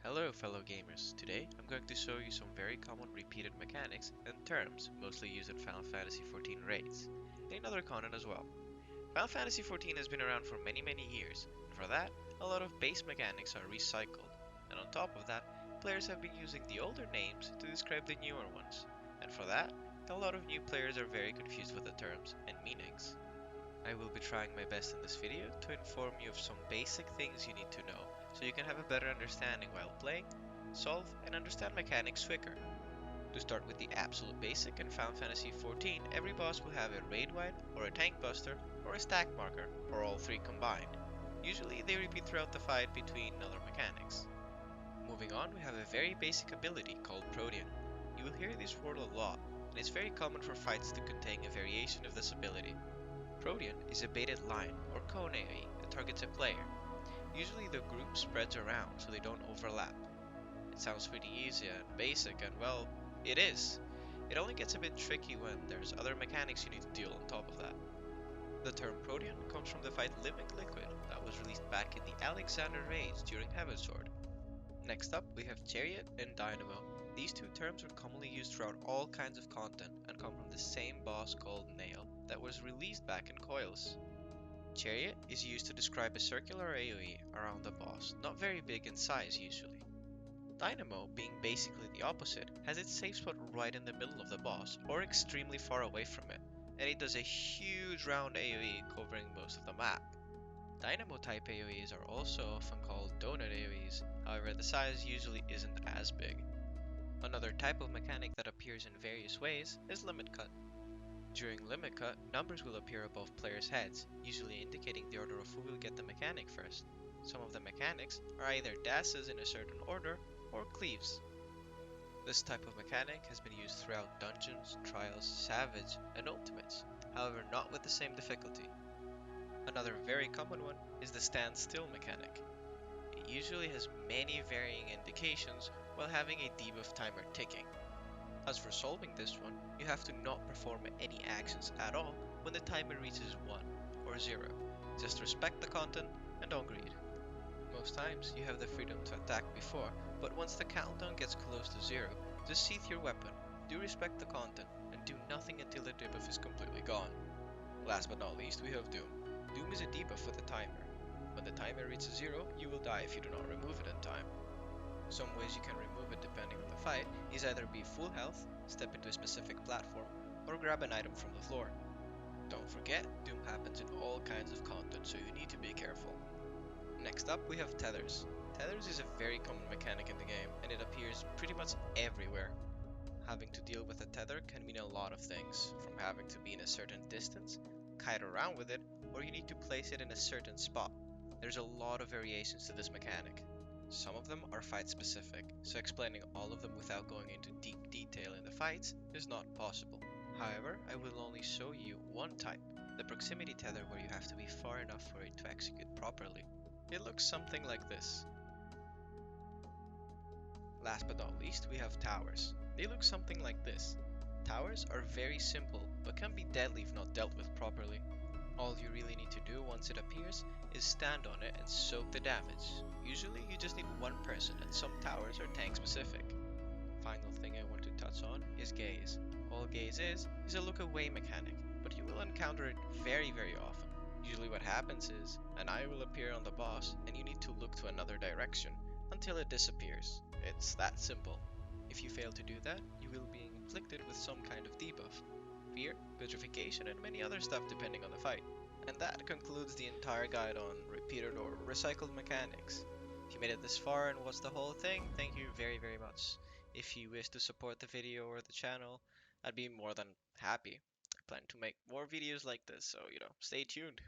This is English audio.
Hello fellow gamers, today I'm going to show you some very common repeated mechanics and terms mostly used in Final Fantasy XIV raids, and in other content as well. Final Fantasy XIV has been around for many years, and for that, a lot of base mechanics are recycled, and on top of that, players have been using the older names to describe the newer ones, and for that, a lot of new players are very confused with the terms and meanings. I will be trying my best in this video to inform you of some basic things you need to know so you can have a better understanding while playing, solve, and understand mechanics quicker. To start with the absolute basic, in Final Fantasy XIV, every boss will have a raid wide, or a tank buster, or a stack marker, or all three combined. Usually they repeat throughout the fight between other mechanics. Moving on, we have a very basic ability called Protean. You will hear this word a lot, and it's very common for fights to contain a variation of this ability. Protean is a baited line, or cone AoE, that targets a player. Usually the group spreads around so they don't overlap. It sounds pretty easy and basic, and well, it is. It only gets a bit tricky when there's other mechanics you need to deal on top of that. The term Protean comes from the fight Living Liquid that was released back in the Alexander raids during Heavensward. Next up, we have Chariot and Dynamo. These two terms are commonly used throughout all kinds of content and come from the same boss called Nail that was released back in Coils. Chariot is used to describe a circular AoE around the boss, not very big in size usually. Dynamo, being basically the opposite, has its safe spot right in the middle of the boss, or extremely far away from it, and it does a huge round AoE covering most of the map. Dynamo type AoEs are also often called donut AoEs, however the size usually isn't as big. Another type of mechanic that appears in various ways is Limit Cut. During Limit Cut, numbers will appear above players' heads, usually indicating the order of who will get the mechanic first. Some of the mechanics are either dashes in a certain order or cleaves. This type of mechanic has been used throughout dungeons, trials, savage, and ultimates, however not with the same difficulty. Another very common one is the stand still mechanic. It usually has many varying indications while having a debuff timer ticking. As for solving this one, you have to not perform any actions at all when the timer reaches 1 or 0. Just respect the content and don't greed. Most times you have the freedom to attack before, but once the countdown gets close to 0, just sheath your weapon, do respect the content, and do nothing until the debuff is completely gone. Last but not least, we have Doom. Doom is a debuff with a timer. When the timer reaches 0, you will die if you do not remove it in time. Some ways you can remove it depending on the fight is either be full health, step into a specific platform, or grab an item from the floor. Don't forget, Doom happens in all kinds of content, so you need to be careful. Next up we have Tethers. Tethers is a very common mechanic in the game, and it appears pretty much everywhere. Having to deal with a tether can mean a lot of things, from having to be in a certain distance, kite around with it, or you need to place it in a certain spot. There's a lot of variations to this mechanic. Some of them are fight specific, so explaining all of them without going into deep detail in the fights is not possible. However, I will only show you one type, the proximity tether, where you have to be far enough for it to execute properly. It looks something like this. Last but not least, we have towers. They look something like this. Towers are very simple, but can be deadly if not dealt with properly. All you really need to do once it appears is stand on it and soak the damage. Usually you just need one person, and some towers are tank specific. Final thing I want to touch on is gaze. All gaze is a look away mechanic, but you will encounter it very often. Usually what happens is an eye will appear on the boss and you need to look to another direction until it disappears. It's that simple. If you fail to do that, you will be inflicted with some kind of debuff, fear, petrification, and many other stuff depending on the fight. And that concludes the entire guide on repeated or recycled mechanics. If you made it this far and watched the whole thing, thank you very much. If you wish to support the video or the channel, I'd be more than happy. I plan to make more videos like this, so stay tuned.